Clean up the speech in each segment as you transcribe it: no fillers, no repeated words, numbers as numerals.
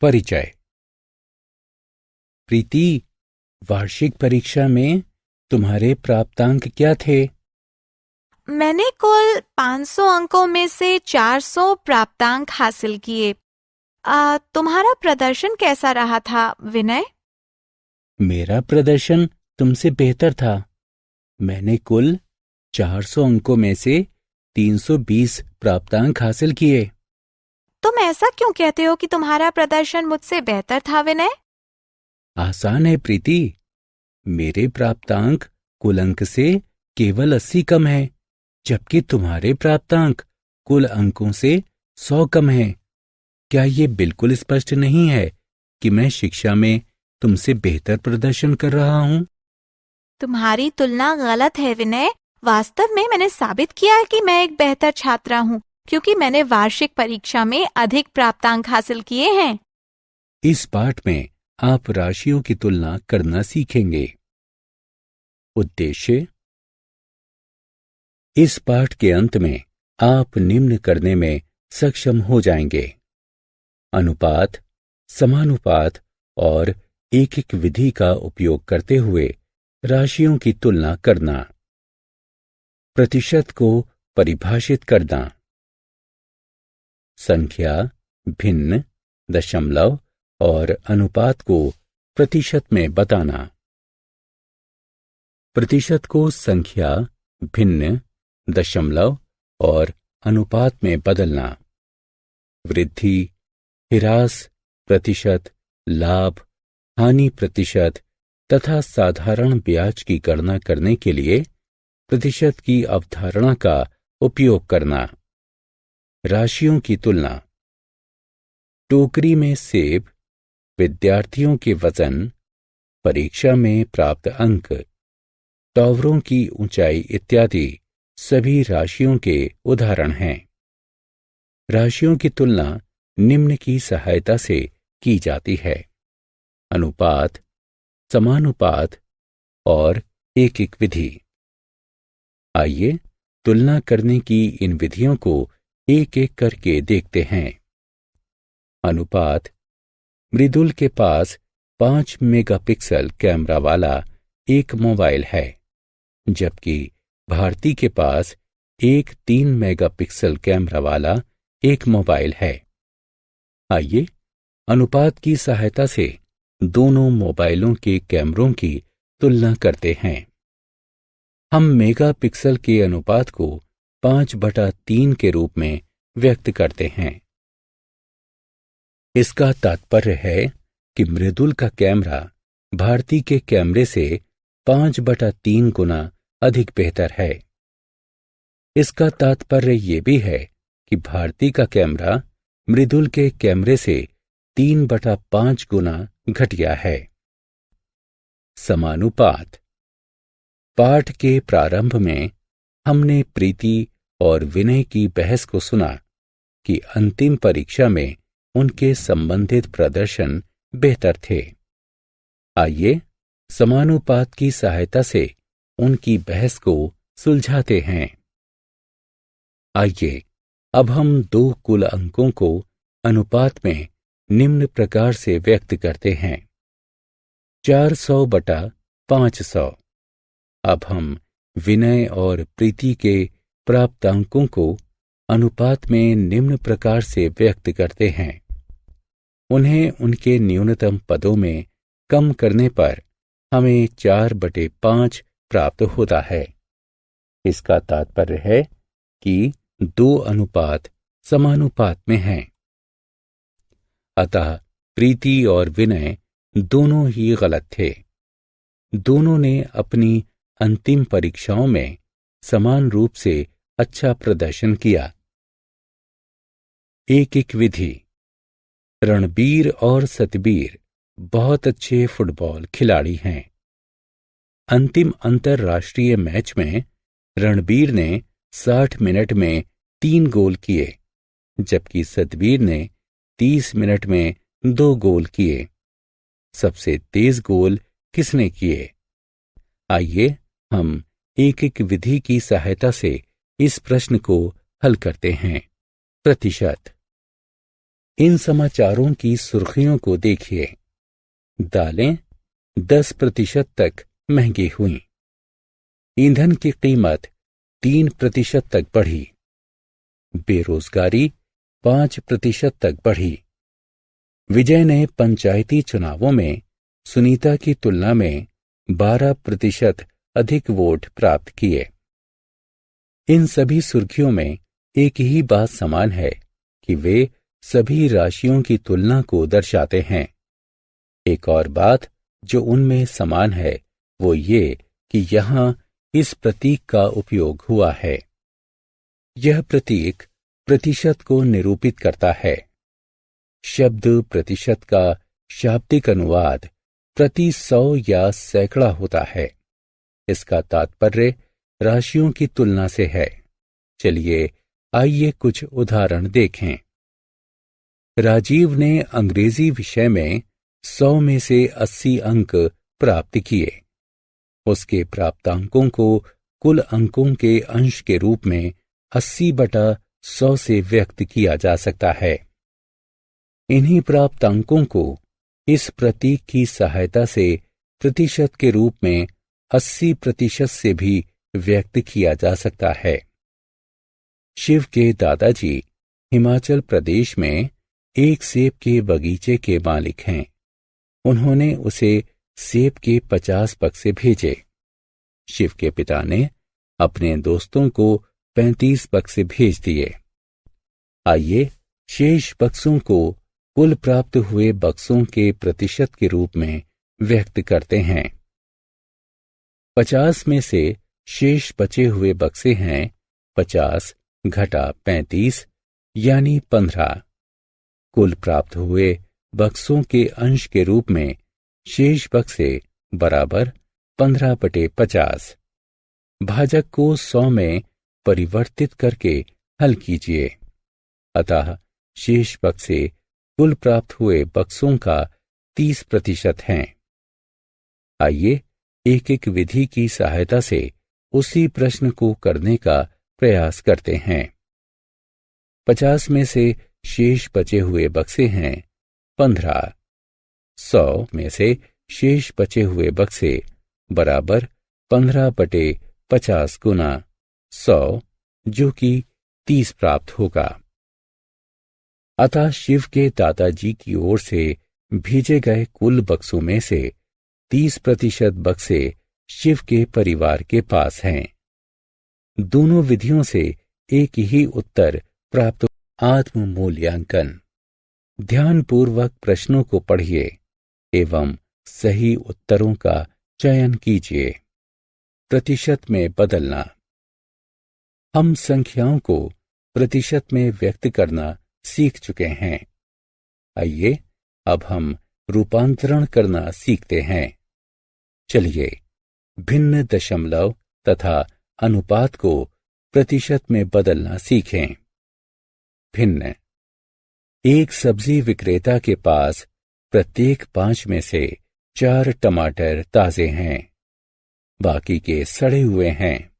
परिचय। प्रीति, वार्षिक परीक्षा में तुम्हारे प्राप्तांक क्या थे? मैंने कुल 500 अंकों में से 400 प्राप्तांक हासिल किए। तुम्हारा प्रदर्शन कैसा रहा था, विनय? मेरा प्रदर्शन तुमसे बेहतर था। मैंने कुल 400 अंकों में से 320 प्राप्तांक हासिल किए। तुम ऐसा क्यों कहते हो कि तुम्हारा प्रदर्शन मुझसे बेहतर था, विनय? आसान है प्रीति। मेरे प्राप्तांक कुल अंक से केवल 80 कम है, जबकि तुम्हारे प्राप्तांक कुल अंकों से 100 कम है। क्या ये बिल्कुल स्पष्ट नहीं है कि मैं शिक्षा में तुमसे बेहतर प्रदर्शन कर रहा हूं? तुम्हारी तुलना गलत है, विनय। वास्तव में मैंने साबित किया है कि मैं एक बेहतर छात्रा हूँ, क्योंकि मैंने वार्षिक परीक्षा में अधिक प्राप्तांक हासिल किए हैं। इस पाठ में आप राशियों की तुलना करना सीखेंगे। उद्देश्य। इस पाठ के अंत में आप निम्न करने में सक्षम हो जाएंगे: अनुपात, समानुपात और एक एक विधि का उपयोग करते हुए राशियों की तुलना करना, प्रतिशत को परिभाषित करना, संख्या, भिन्न, दशमलव और अनुपात को प्रतिशत में बताना, प्रतिशत को संख्या, भिन्न, दशमलव और अनुपात में बदलना, वृद्धि, ह्रास, प्रतिशत, लाभ, हानि प्रतिशत तथा साधारण ब्याज की गणना करने के लिए प्रतिशत की अवधारणा का उपयोग करना। राशियों की तुलना। टोकरी में सेब, विद्यार्थियों के वजन, परीक्षा में प्राप्त अंक, टावरों की ऊंचाई इत्यादि सभी राशियों के उदाहरण हैं। राशियों की तुलना निम्न की सहायता से की जाती है: अनुपात, समानुपात और एक एक विधि। आइए तुलना करने की इन विधियों को एक एक करके देखते हैं। अनुपात। मृदुल के पास 5 मेगापिक्सल कैमरा वाला एक मोबाइल है, जबकि भारती के पास एक 3 मेगापिक्सल कैमरा वाला एक मोबाइल है। आइए अनुपात की सहायता से दोनों मोबाइलों के कैमरों की तुलना करते हैं। हम मेगापिक्सल के अनुपात को 5/3 के रूप में व्यक्त करते हैं। इसका तात्पर्य है कि मृदुल का कैमरा भारती के कैमरे से 5/3 गुना अधिक बेहतर है। इसका तात्पर्य यह भी है कि भारती का कैमरा मृदुल के कैमरे से 3/5 गुना घटिया है। समानुपात। पाठ के प्रारंभ में हमने प्रीति और विनय की बहस को सुना कि अंतिम परीक्षा में उनके संबंधित प्रदर्शन बेहतर थे। आइए समानुपात की सहायता से उनकी बहस को सुलझाते हैं। आइए अब हम दो कुल अंकों को अनुपात में निम्न प्रकार से व्यक्त करते हैं: 400/500। अब हम विनय और प्रीति के प्राप्तांकों को अनुपात में निम्न प्रकार से व्यक्त करते हैं। उन्हें उनके न्यूनतम पदों में कम करने पर हमें 4/5 प्राप्त होता है। इसका तात्पर्य है कि 2 अनुपात समानुपात में हैं। अतः प्रीति और विनय दोनों ही गलत थे। दोनों ने अपनी अंतिम परीक्षाओं में समान रूप से अच्छा प्रदर्शन किया। एक एक विधि। रणबीर और सतबीर बहुत अच्छे फुटबॉल खिलाड़ी हैं। अंतिम अंतरराष्ट्रीय मैच में रणबीर ने 60 मिनट में 3 गोल किए, जबकि सतबीर ने 30 मिनट में 2 गोल किए। सबसे तेज गोल किसने किए? आइए हम एक एक विधि की सहायता से इस प्रश्न को हल करते हैं। प्रतिशत। इन समाचारों की सुर्खियों को देखिए। दालें 10% तक महंगी हुईं। ईंधन की कीमत 3% तक बढ़ी। बेरोजगारी 5% तक बढ़ी। विजय ने पंचायती चुनावों में सुनीता की तुलना में 12% अधिक वोट प्राप्त किए। इन सभी सुर्खियों में एक ही बात समान है कि वे सभी राशियों की तुलना को दर्शाते हैं। एक और बात जो उनमें समान है वो ये कि यहाँ इस प्रतीक का उपयोग हुआ है। यह प्रतीक प्रतिशत को निरूपित करता है। शब्द प्रतिशत का शाब्दिक अनुवाद प्रति 100 या सैकड़ा होता है। इसका तात्पर्य राशियों की तुलना से है। चलिए आइए कुछ उदाहरण देखें। राजीव ने अंग्रेजी विषय में 100 में से 80 अंक प्राप्त किए। उसके प्राप्तांकों को कुल अंकों के अंश के रूप में 80/100 से व्यक्त किया जा सकता है। इन्हीं प्राप्तांकों को इस प्रतीक की सहायता से प्रतिशत के रूप में 80% से भी व्यक्त किया जा सकता है। शिव के दादाजी हिमाचल प्रदेश में एक सेब के बगीचे के मालिक हैं। उन्होंने उसे सेब के 50 बक्से भेजे। शिव के पिता ने अपने दोस्तों को 35 बक्से भेज दिए। आइए शेष बक्सों को कुल प्राप्त हुए बक्सों के प्रतिशत के रूप में व्यक्त करते हैं। 50 में से शेष बचे हुए बक्से हैं 50 घटा 35 यानी 15। कुल प्राप्त हुए बक्सों के अंश के रूप में शेष बक्से बराबर 15/50। भाजक को 100 में परिवर्तित करके हल कीजिए। अतः शेष बक्से कुल प्राप्त हुए बक्सों का 30% हैं। आइए एक एक विधि की सहायता से उसी प्रश्न को करने का प्रयास करते हैं। 50 में से शेष बचे हुए बक्से हैं 15। 100 में से शेष बचे हुए बक्से बराबर 15/50 गुना 100 जो कि 30 प्राप्त होगा। अतः शिव के दादाजी की ओर से भेजे गए कुल बक्सों में से 30% बक्से शिव के परिवार के पास हैं। दोनों विधियों से एक ही उत्तर प्राप्त। आत्म मूल्यांकन। ध्यानपूर्वक प्रश्नों को पढ़िए एवं सही उत्तरों का चयन कीजिए। प्रतिशत में बदलना। हम संख्याओं को प्रतिशत में व्यक्त करना सीख चुके हैं। आइए अब हम रूपांतरण करना सीखते हैं। चलिए भिन्न दशमलव तथा अनुपात को प्रतिशत में बदलना सीखें। भिन्न। एक सब्जी विक्रेता के पास प्रत्येक 5 में से 4 टमाटर ताजे हैं, बाकी के सड़े हुए हैं।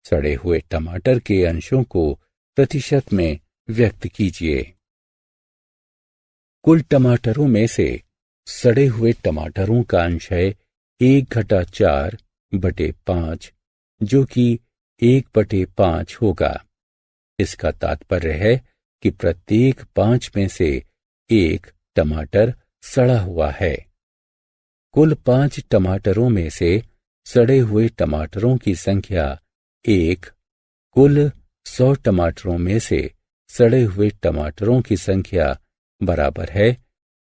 सड़े हुए टमाटर के अंशों को प्रतिशत में व्यक्त कीजिए। कुल टमाटरों में से सड़े हुए टमाटरों का अंश है 1/4/5 जो कि 1/5 होगा। इसका तात्पर्य है कि प्रत्येक 5 में से 1 टमाटर सड़ा हुआ है। कुल 5 टमाटरों में से सड़े हुए टमाटरों की संख्या 1। कुल 100 टमाटरों में से सड़े हुए टमाटरों की संख्या बराबर है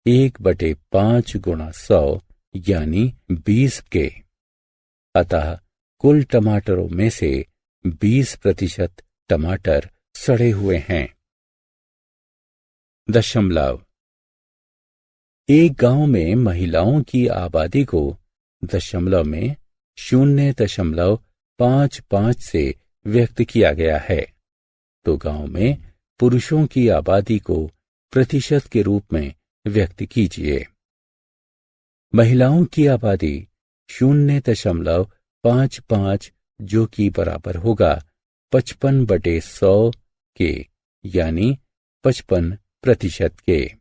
1/5 गुणा 100 यानी 20 के। अतः कुल टमाटरों में से 20% टमाटर सड़े हुए हैं। दशमलव। एक गांव में महिलाओं की आबादी को दशमलव में 0.55 से व्यक्त किया गया है, तो गांव में पुरुषों की आबादी को प्रतिशत के रूप में व्यक्त कीजिए। महिलाओं की आबादी 0.55 जो कि बराबर होगा 55/100 के यानी 55 प्रतिशत के।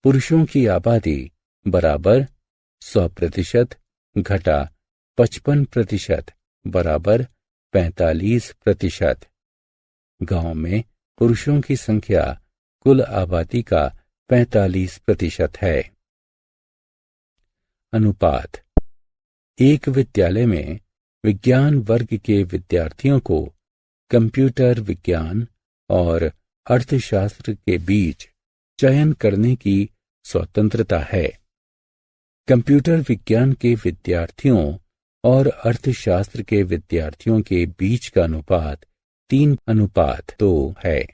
पुरुषों की आबादी बराबर 100% घटा 55% बराबर 45%। गांव में पुरुषों की संख्या कुल आबादी का 45% है। अनुपात। एक विद्यालय में विज्ञान वर्ग के विद्यार्थियों को कंप्यूटर विज्ञान और अर्थशास्त्र के बीच चयन करने की स्वतंत्रता है। कंप्यूटर विज्ञान के विद्यार्थियों और अर्थशास्त्र के विद्यार्थियों के बीच का अनुपात 3:2 है।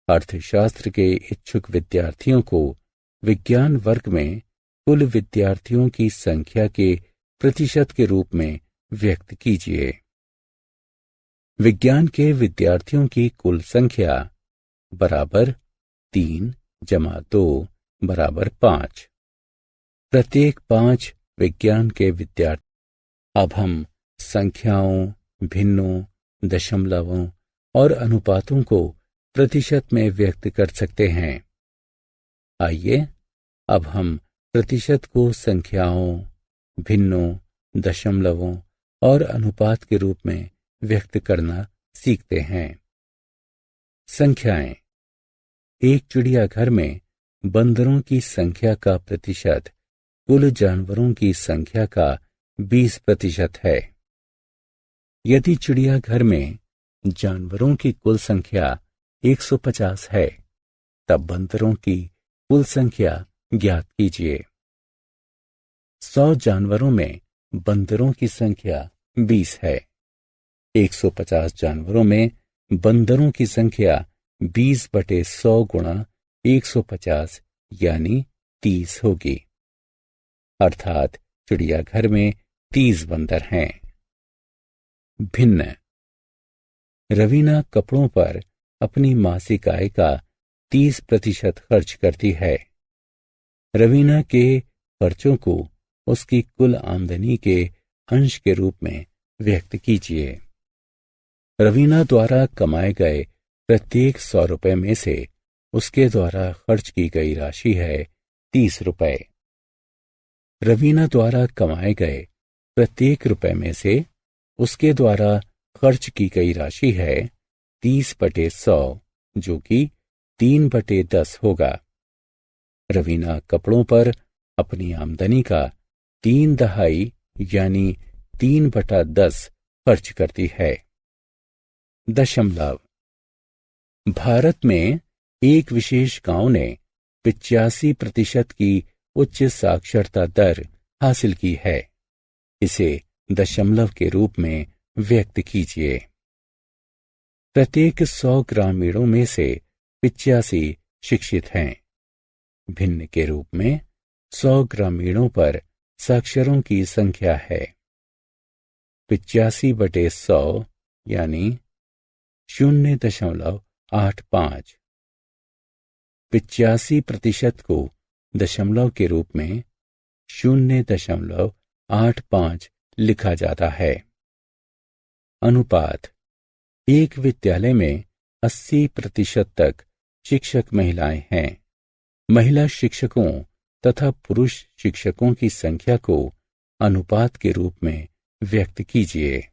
अर्थशास्त्र के इच्छुक विद्यार्थियों को विज्ञान वर्ग में कुल विद्यार्थियों की संख्या के प्रतिशत के रूप में व्यक्त कीजिए। विज्ञान के विद्यार्थियों की कुल संख्या बराबर 3 + 2 बराबर 5। प्रत्येक 5 विज्ञान के विद्यार्थी। अब हम संख्याओं, भिन्नों, दशमलवों और अनुपातों को प्रतिशत में व्यक्त कर सकते हैं। आइए अब हम प्रतिशत को संख्याओं, भिन्नों, दशमलवों और अनुपात के रूप में व्यक्त करना सीखते हैं। संख्याएं। एक चिड़ियाघर में बंदरों की संख्या का प्रतिशत कुल जानवरों की संख्या का 20% है। यदि चिड़ियाघर में जानवरों की कुल संख्या 150 है, तब बंदरों की कुल संख्या ज्ञात कीजिए। 100 जानवरों में बंदरों की संख्या 20 है। 150 जानवरों में बंदरों की संख्या 20/100 गुणा 150 यानी 30 होगी। अर्थात चिड़ियाघर में 30 बंदर हैं। भिन्न। रवीना कपड़ों पर अपनी मासिक आय का 30% खर्च करती है। रवीना के खर्चों को उसकी कुल आमदनी के अंश के रूप में व्यक्त कीजिए। रवीना द्वारा कमाए गए प्रत्येक 100 रुपए में से उसके द्वारा खर्च की गई राशि है 30 रुपए। रवीना द्वारा कमाए गए प्रत्येक रुपए में से उसके द्वारा खर्च की गई राशि है 30/100, जो कि 3/10 होगा। रवीना कपड़ों पर अपनी आमदनी का 3/4 यानी 3/10 खर्च करती है। दशमलव। भारत में एक विशेष गांव ने 85% की उच्च साक्षरता दर हासिल की है। इसे दशमलव के रूप में व्यक्त कीजिए। प्रत्येक 100 ग्रामीणों में से 85 शिक्षित हैं। भिन्न के रूप में 100 ग्रामीणों पर साक्षरों की संख्या है। 85/100 यानी 0.85। 85% को दशमलव के रूप में 0.85 लिखा जाता है। अनुपात। एक विद्यालय में 80% तक शिक्षक महिलाएं हैं। महिला शिक्षकों तथा पुरुष शिक्षकों की संख्या को अनुपात के रूप में व्यक्त कीजिए।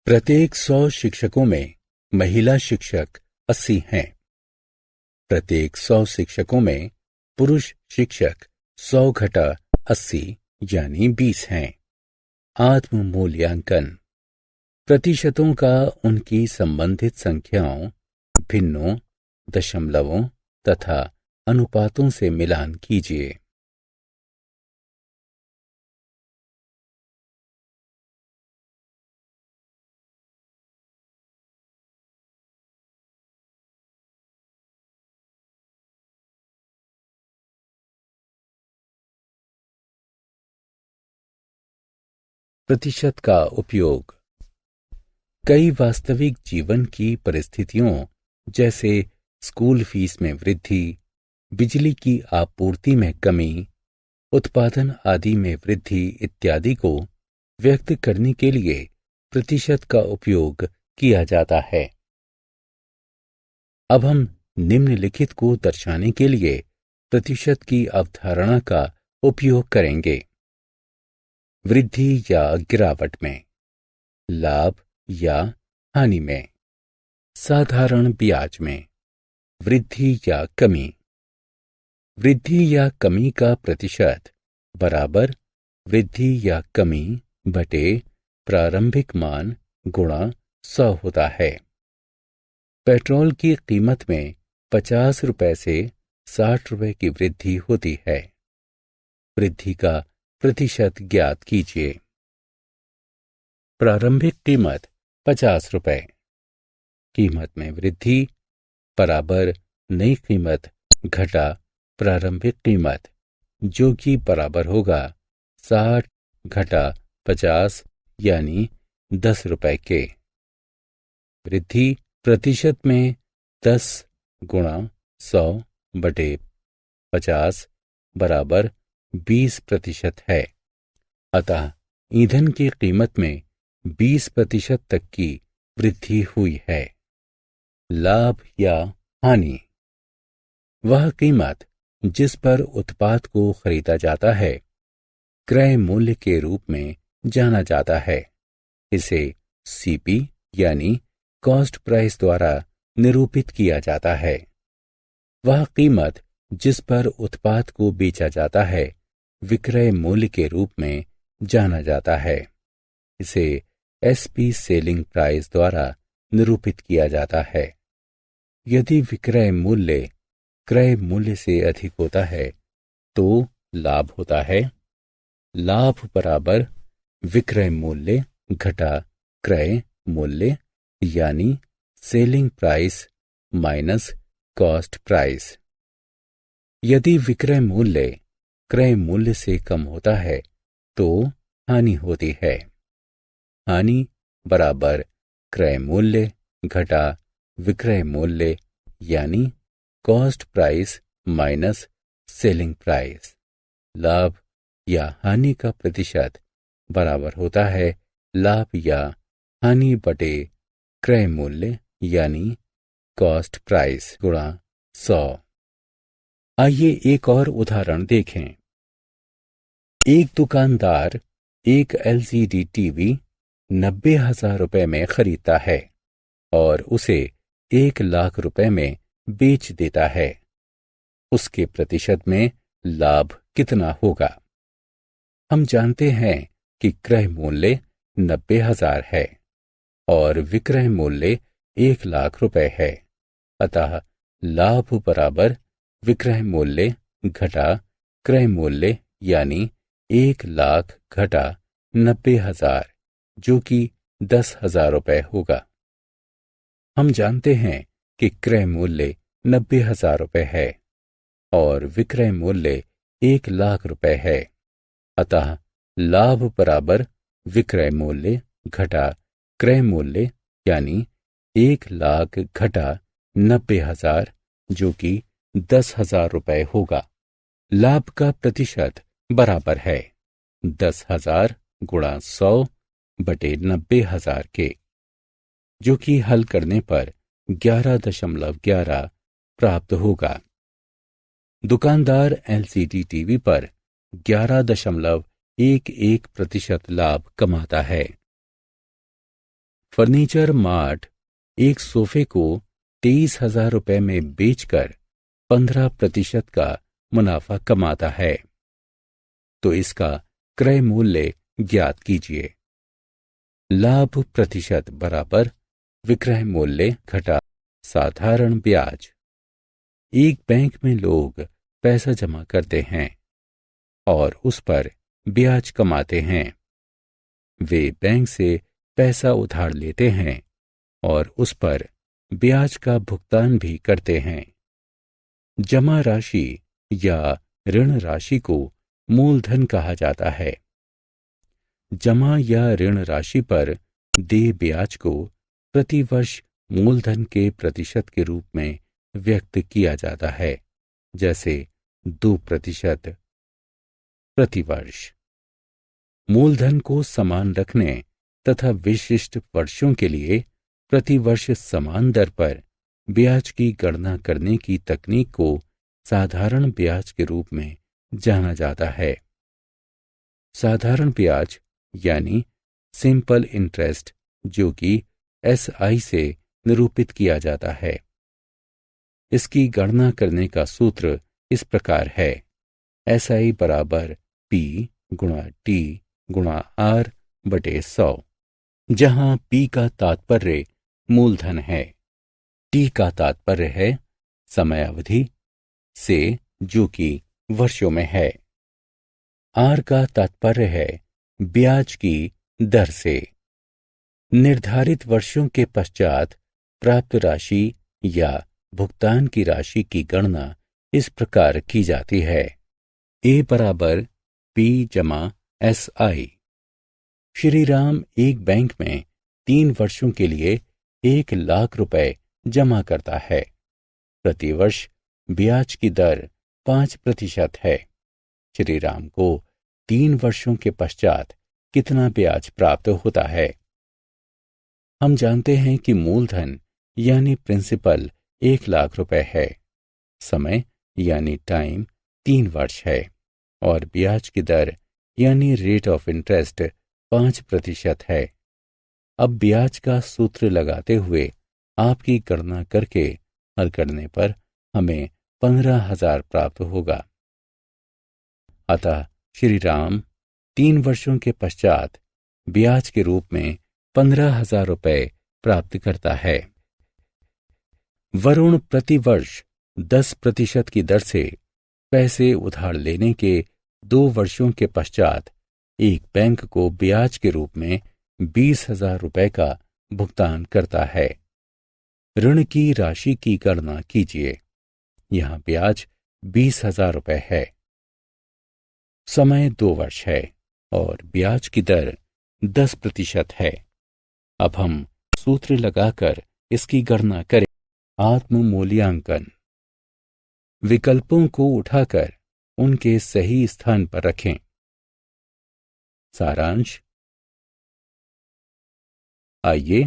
प्रत्येक 100 शिक्षकों में महिला शिक्षक 80 हैं। प्रत्येक 100 शिक्षकों में पुरुष शिक्षक 100 घटा 80 यानी 20 हैं। आत्म मूल्यांकन। प्रतिशतों का उनकी संबंधित संख्याओं, भिन्नों, दशमलवों तथा अनुपातों से मिलान कीजिए। प्रतिशत का उपयोग। कई वास्तविक जीवन की परिस्थितियों जैसे स्कूल फीस में वृद्धि, बिजली की आपूर्ति में कमी, उत्पादन आदि में वृद्धि इत्यादि को व्यक्त करने के लिए प्रतिशत का उपयोग किया जाता है। अब हम निम्नलिखित को दर्शाने के लिए प्रतिशत की अवधारणा का उपयोग करेंगे। वृद्धि या गिरावट में, लाभ या हानि में, साधारण ब्याज में, वृद्धि या कमी। वृद्धि या कमी का प्रतिशत बराबर वृद्धि या कमी बटे प्रारंभिक मान गुणा 100 होता है। पेट्रोल की कीमत में 50 रुपए से 60 रुपए की वृद्धि होती है। वृद्धि का प्रतिशत ज्ञात कीजिए। प्रारंभिक कीमत 50 रुपए, कीमत में वृद्धि बराबर नई कीमत घटा प्रारंभिक कीमत, जो कि बराबर होगा 60 घटा 50 यानी 10 रुपए के। वृद्धि प्रतिशत में 10 गुणा 100 बटे 50 बराबर 20% है। अतः ईंधन की कीमत में 20% तक की वृद्धि हुई है। लाभ या हानि, वह कीमत जिस पर उत्पाद को खरीदा जाता है क्रय मूल्य के रूप में जाना जाता है। इसे सीपी यानी कॉस्ट प्राइस द्वारा निरूपित किया जाता है। वह कीमत जिस पर उत्पाद को बेचा जाता है विक्रय मूल्य के रूप में जाना जाता है। इसे एसपी सेलिंग प्राइस द्वारा निरूपित किया जाता है। यदि विक्रय मूल्य क्रय मूल्य से अधिक होता है तो लाभ होता है। लाभ बराबर विक्रय मूल्य घटा क्रय मूल्य यानी selling price minus cost price. यदि विक्रय मूल्य क्रय मूल्य से कम होता है तो हानि होती है। हानि बराबर क्रय मूल्य घटा विक्रय मूल्य यानी cost price minus selling price. लाभ या हानि का प्रतिशत बराबर होता है लाभ या हानि बटे क्रय मूल्य यानी कॉस्ट प्राइस गुणा 100। आइए एक और उदाहरण देखें। एक दुकानदार एक एलसीडी टीवी 90,000 रुपए में खरीदता है और उसे 1 लाख रुपए में बेच देता है। उसके प्रतिशत में लाभ कितना होगा? हम जानते हैं कि क्रय मूल्य 90,000 है और विक्रय मूल्य 1 लाख रुपए है। अतः लाभ बराबर विक्रय मूल्य घटा क्रय मूल्य यानी 1 लाख घटा 90,000 जो कि 10,000 रुपए होगा। हम जानते हैं कि क्रय मूल्य 90,000 रुपए है और विक्रय मूल्य 1 लाख रुपए है। अतः लाभ बराबर विक्रय मूल्य घटा क्रय मूल्य यानी 1 लाख घटा 90,000 जो कि 10,000 रुपए होगा। लाभ का प्रतिशत बराबर है 10,000 गुणा 100 बटे 90,000 के, जो कि हल करने पर 11.11 प्राप्त होगा। दुकानदार एलसीडी टीवी पर 11.11% लाभ कमाता है। फर्नीचर मार्ट एक सोफे को 23,000 रुपए में बेचकर 15% का मुनाफा कमाता है। तो इसका क्रय मूल्य ज्ञात कीजिए। लाभ प्रतिशत बराबर विक्रय मूल्य घटा साधारण ब्याज। एक बैंक में लोग पैसा जमा करते हैं और उस पर ब्याज कमाते हैं। वे बैंक से पैसा उधार लेते हैं और उस पर ब्याज का भुगतान भी करते हैं। जमा राशि या ऋण राशि को मूलधन कहा जाता है। जमा या ऋण राशि पर देय ब्याज को प्रतिवर्ष मूलधन के प्रतिशत के रूप में व्यक्त किया जाता है, जैसे 2% प्रतिवर्ष। मूलधन को समान रखने तथा विशिष्ट वर्षों के लिए प्रतिवर्ष समान दर पर ब्याज की गणना करने की तकनीक को साधारण ब्याज के रूप में जाना जाता है। साधारण ब्याज यानी सिंपल इंटरेस्ट, जो कि SI से निरूपित किया जाता है। इसकी गणना करने का सूत्र इस प्रकार है: SI बराबर P गुणा T गुणा R बटे 100, जहां P का तात्पर्य मूलधन है, T का तात्पर्य है समयावधि से, जो कि वर्षों में है, R का तात्पर्य है ब्याज की दर से। निर्धारित वर्षों के पश्चात प्राप्त राशि या भुगतान की राशि की गणना इस प्रकार की जाती है: A बराबर P जमा SI। श्री राम एक बैंक में 3 वर्षों के लिए 1 लाख रुपए जमा करता है। प्रतिवर्ष ब्याज की दर 5% है। श्री राम को 3 वर्षों के पश्चात कितना ब्याज प्राप्त होता है? हम जानते हैं कि मूलधन यानी प्रिंसिपल 1 लाख रुपए है, समय यानी टाइम 3 वर्ष है, और ब्याज की दर यानी रेट ऑफ इंटरेस्ट 5% है। अब ब्याज का सूत्र लगाते हुए आपकी गणना करके हल करने पर हमें 15,000 प्राप्त होगा। अतः श्री राम 3 वर्षों के पश्चात ब्याज के रूप में 15,000 रुपए प्राप्त करता है। वरुण प्रति वर्ष 10% की दर से पैसे उधार लेने के 2 वर्षों के पश्चात एक बैंक को ब्याज के रूप में 20,000 रुपए का भुगतान करता है। ऋण की राशि की गणना कीजिए। यहां ब्याज 20,000 रुपए है, समय 2 वर्ष है और ब्याज की दर 10% है। अब हम सूत्र लगाकर इसकी गणना करें। आत्म मूल्यांकन। विकल्पों को उठाकर उनके सही स्थान पर रखें। सारांश। आइए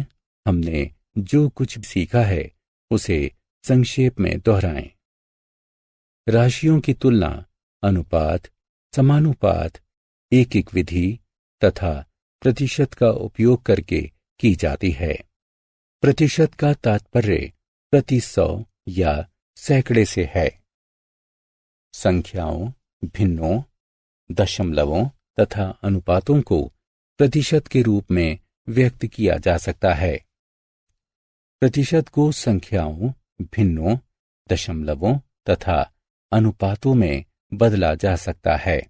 हमने जो कुछ सीखा है उसे संक्षेप में दोहराएं। राशियों की तुलना अनुपात, समानुपात, एक विधि तथा प्रतिशत का उपयोग करके की जाती है। प्रतिशत का तात्पर्य प्रति 100 या सैकड़े से है। संख्याओं, भिन्नों, दशमलवों तथा अनुपातों को प्रतिशत के रूप में व्यक्त किया जा सकता है। प्रतिशत को संख्याओं, भिन्नों, दशमलवों तथा अनुपातों में बदला जा सकता है।